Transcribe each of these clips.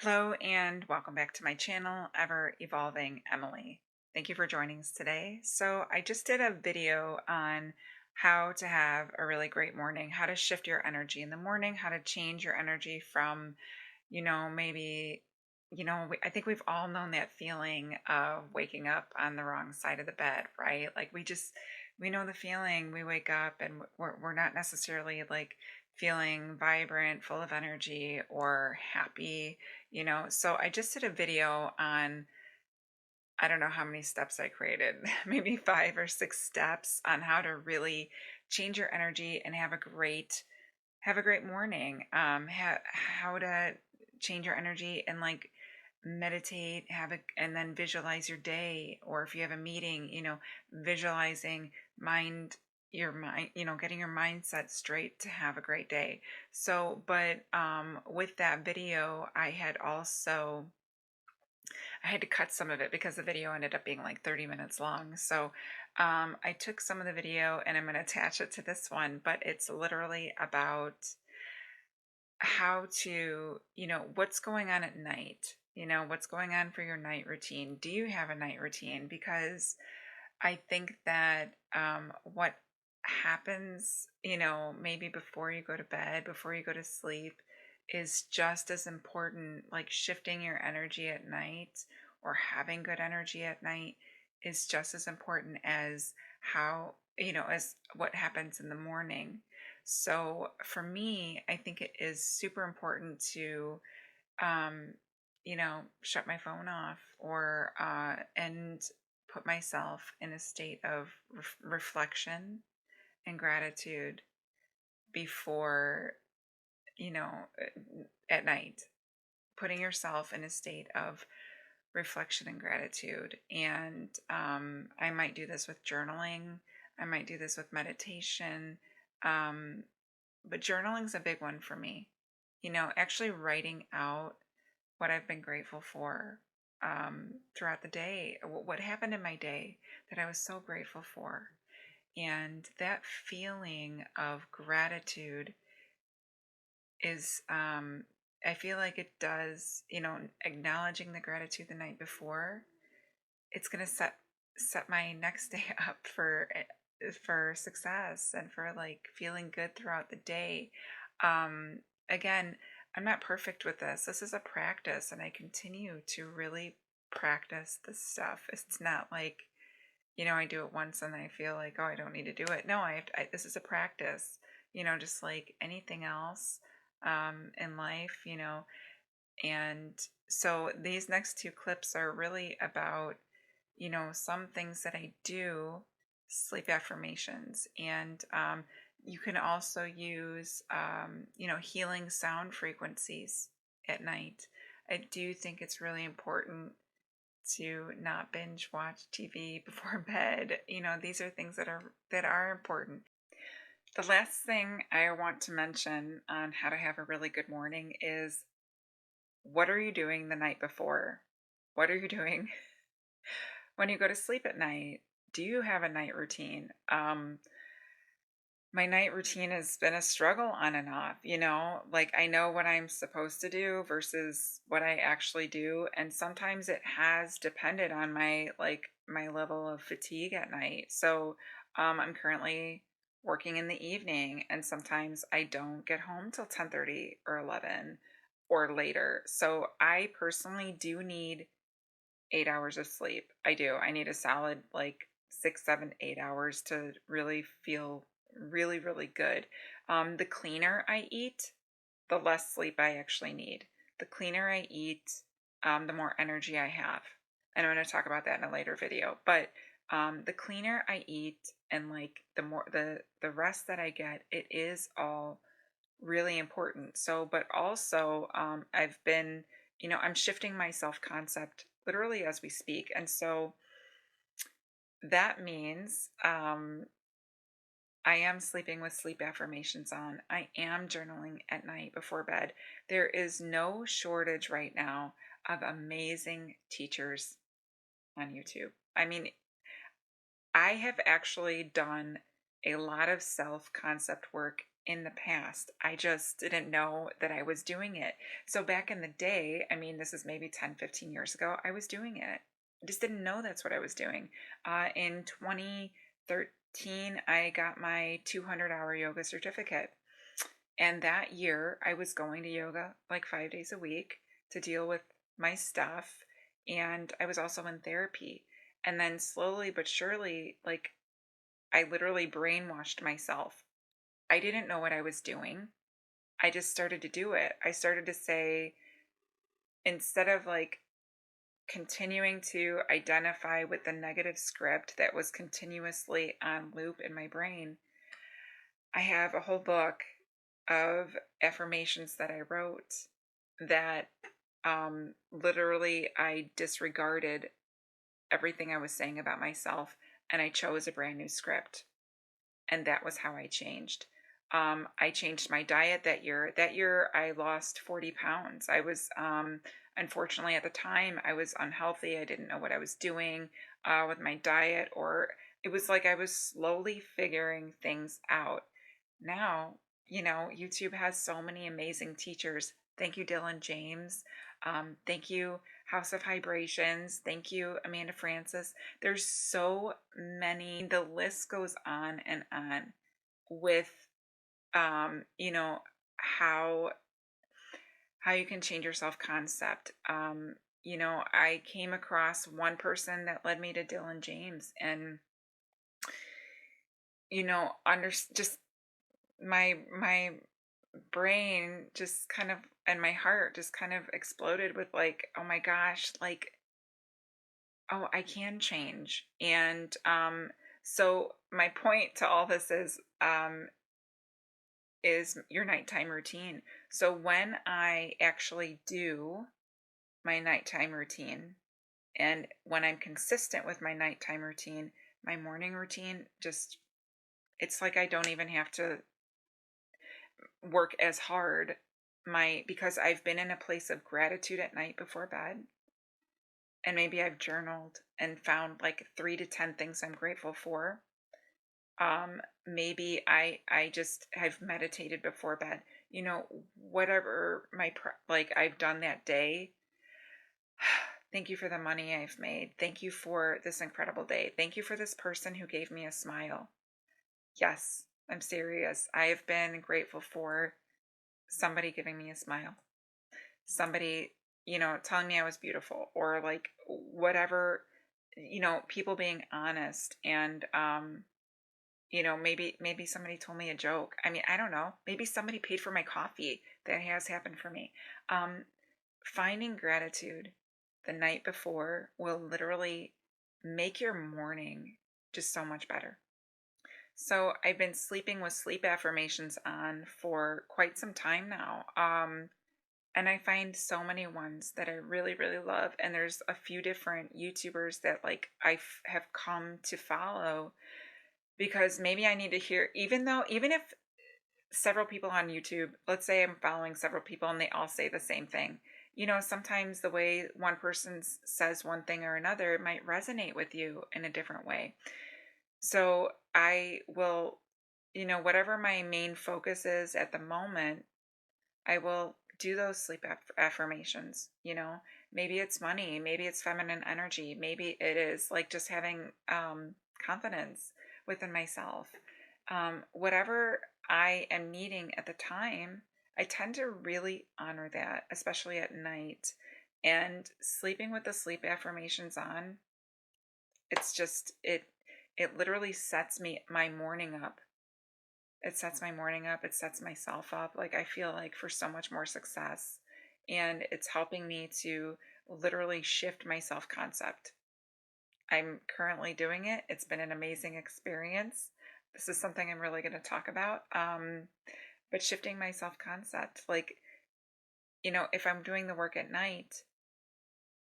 Hello and welcome back to my channel, Ever Evolving Emily. Thank you for joining us today. So I just did a video on how to have a really great morning, how to shift your energy in the morning, how to change your energy from, maybe, I think we've all known that feeling of waking up on the wrong side of the bed, right? Like we know the feeling. We wake up and we're not necessarily like feeling vibrant, full of energy or happy. So I just did a video on, I don't know how many steps I created, maybe 5 or 6 steps on how to really change your energy and have a great morning. How to change your energy and like meditate, and then visualize your day, or if you have a meeting, visualizing your mind, getting your mindset straight to have a great day. So, but with that video, I had to cut some of it because the video ended up being like 30 minutes long. So I took some of the video and I'm going to attach it to this one, but it's literally about how to, what's going on at night, what's going on for your night routine. Do you have a night routine? Because I think that what happens, maybe before you go to bed, before you go to sleep, is just as important. Like shifting your energy at night or having good energy at night is just as important as as what happens in the morning. So for me, I think it is super important to, um, shut my phone off and put myself in a state of reflection and gratitude before, you know, at night, putting yourself in a state of reflection and gratitude. And I might do this with journaling, I might do this with meditation. Um, but journaling's a big one for me. Actually writing out what I've been grateful for throughout the day, what happened in my day that I was so grateful for. And that feeling of gratitude is, I feel like it does, acknowledging the gratitude the night before, it's going to set my next day up for success and for like feeling good throughout the day. Again, I'm not perfect with this. This is a practice, and I continue to really practice this stuff. It's not like, I do it once and I feel like, oh, I don't need to do it. No, this is a practice, just like anything else in life, and so these next two clips are really about, some things that I do, sleep affirmations, and you can also use, healing sound frequencies at night. I do think it's really important to not binge watch TV before bed. These are things that are important. The last thing I want to mention on how to have a really good morning is, what are you doing the night before? What are you doing when you go to sleep at night? Do you have a night routine? My night routine has been a struggle on and off, like I know what I'm supposed to do versus what I actually do. And sometimes it has depended on my level of fatigue at night. So I'm currently working in the evening, and sometimes I don't get home till 10:30 or 11 or later. So I personally do need 8 hours of sleep. I do. I need a solid like 6, 7, 8 hours to really feel really, really good. The cleaner I eat, the less sleep I actually need. The cleaner I eat, the more energy I have. And I'm going to talk about that in a later video. But the cleaner I eat and like the rest that I get, it is all really important. So, but also I've been, I'm shifting my self-concept literally as we speak. And so that means I am sleeping with sleep affirmations on. I am journaling at night before bed. There is no shortage right now of amazing teachers on YouTube. I mean, I have actually done a lot of self concept work in the past. I just didn't know that I was doing it. So back in the day, I mean, this is maybe 10, 15 years ago, I was doing it. I just didn't know that's what I was doing. In 2013, I got my 200-hour yoga certificate. And that year, I was going to yoga like 5 days a week to deal with my stuff. And I was also in therapy. And then slowly but surely, like, I literally brainwashed myself. I didn't know what I was doing. I just started to do it. I started to say, instead of like continuing to identify with the negative script that was continuously on loop in my brain, I have a whole book of affirmations that I wrote that literally I disregarded everything I was saying about myself and I chose a brand new script. And that was how I changed. I changed my diet that year. That year, I lost 40 pounds. I was, unfortunately, at the time, I was unhealthy. I didn't know what I was doing with my diet, or it was like I was slowly figuring things out. Now, YouTube has so many amazing teachers. Thank you, Dylan James. Thank you, House of Vibrations. Thank you, Amanda Francis. There's so many. The list goes on and on with, how you can change your self concept. I came across one person that led me to Dylan James, and just my brain just kind of, and my heart just kind of exploded with like, oh my gosh, like, oh, I can change. And so my point to all this is your nighttime routine. So when I actually do my nighttime routine, and when I'm consistent with my nighttime routine, my morning routine just, it's like I don't even have to work as hard, because I've been in a place of gratitude at night before bed, and maybe I've journaled and found like 3 to 10 things I'm grateful for. Maybe I just have meditated before bed. Whatever like I've done that day. Thank you for the money I've made. Thank you for this incredible day. Thank you for this person who gave me a smile. Yes, I'm serious. I have been grateful for somebody giving me a smile. Somebody, telling me I was beautiful, or like whatever, people being honest, and maybe somebody told me a joke. I mean, I don't know. Maybe somebody paid for my coffee. That has happened for me. Finding gratitude the night before will literally make your morning just so much better. So I've been sleeping with sleep affirmations on for quite some time now. And I find so many ones that I really, really love. And there's a few different YouTubers that like have come to follow, because maybe I need to hear, even if several people on YouTube, let's say I'm following several people and they all say the same thing. Sometimes the way one person says one thing or another might resonate with you in a different way. So I will, whatever my main focus is at the moment, I will do those sleep affirmations. Maybe it's money, maybe it's feminine energy, maybe it is like just having confidence within myself. Whatever I am needing at the time, I tend to really honor that, especially at night. And sleeping with the sleep affirmations on, it's just, it literally sets my morning up. It sets my morning up. It sets myself up. Like, I feel like for so much more success. And it's helping me to literally shift my self concept. I'm currently doing it. It's been an amazing experience. This is something I'm really going to talk about. But shifting my self concept, like, if I'm doing the work at night,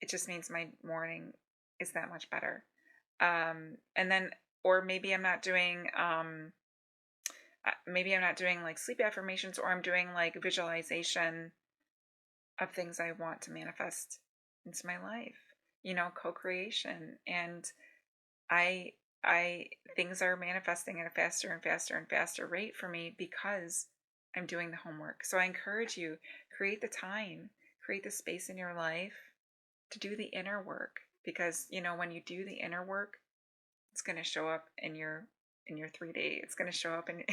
it just means my morning is that much better. And then, or maybe I'm not doing, like sleep affirmations, or I'm doing like visualization of things I want to manifest into my life, co-creation. And I things are manifesting at a faster and faster and faster rate for me because I'm doing the homework. So I encourage you, create the time, create the space in your life to do the inner work, because when you do the inner work, it's going to show up in your 3D. It's going to show up and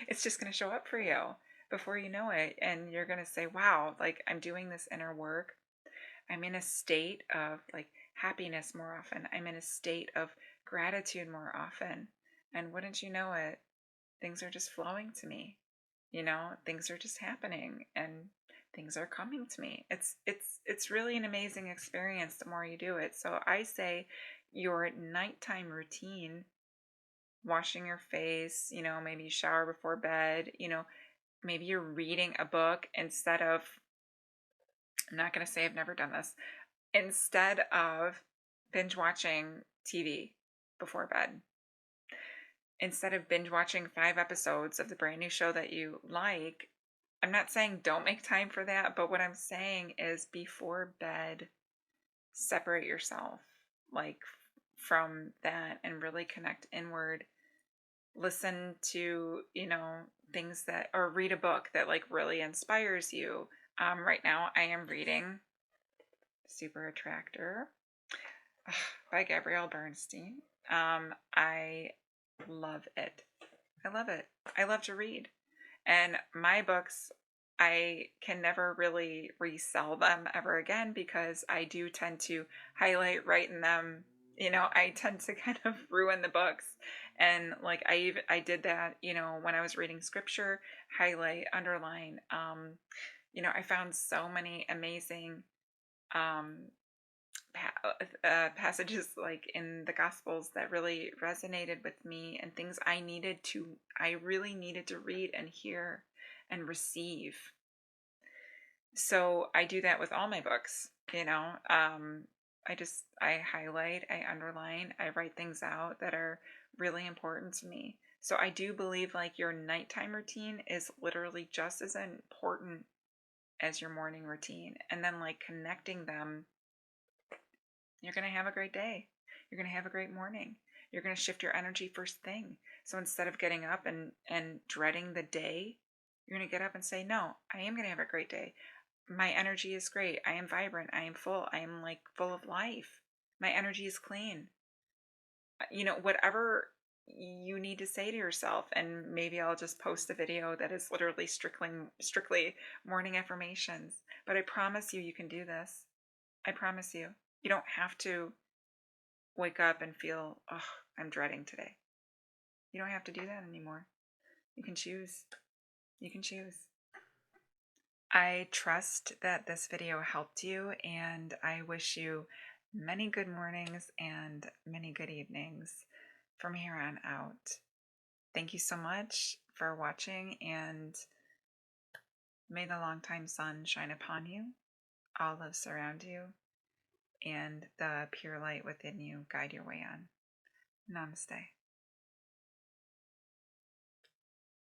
it's just going to show up for you before you know it, and you're going to say, wow, like, I'm doing this inner work. I'm in a state of like happiness more often. I'm in a state of gratitude more often. And wouldn't you know it, things are just flowing to me. Things are just happening and things are coming to me. It's really an amazing experience the more you do it. So I say your nighttime routine, washing your face, maybe you shower before bed, maybe you're reading a book instead of, I'm not going to say I've never done this, instead of binge watching TV before bed. Instead of binge watching 5 episodes of the brand new show that you like, I'm not saying don't make time for that, but what I'm saying is before bed, separate yourself like from that and really connect inward. Listen to, things that, or read a book that like really inspires you. Right now I am reading Super Attractor by Gabrielle Bernstein. I love it. I love it. I love to read. And my books, I can never really resell them ever again because I do tend to highlight right in them. I tend to kind of ruin the books. And like I did that, when I was reading scripture, highlight, underline. I found so many amazing passages like in the Gospels that really resonated with me, and things I really needed to read and hear and receive. So I do that with all my books. I highlight, I underline, I write things out that are really important to me. So I do believe like your nighttime routine is literally just as important as your morning routine, and then like connecting them, you're going to have a great day. You're going to have a great morning. You're going to shift your energy first thing. So instead of getting up and dreading the day, you're going to get up and say, no, I am going to have a great day. My energy is great. I am vibrant. I am full. I am like full of life. My energy is clean. Whatever you need to say to yourself, and maybe I'll just post a video that is literally strictly morning affirmations. But I promise you can do this. I promise you. You don't have to wake up and feel, oh, I'm dreading today. You don't have to do that anymore. You can choose. You can choose. I trust that this video helped you, and I wish you many good mornings and many good evenings from here on out. Thank you so much for watching, and may the longtime sun shine upon you, all love surround you, and the pure light within you guide your way on. Namaste.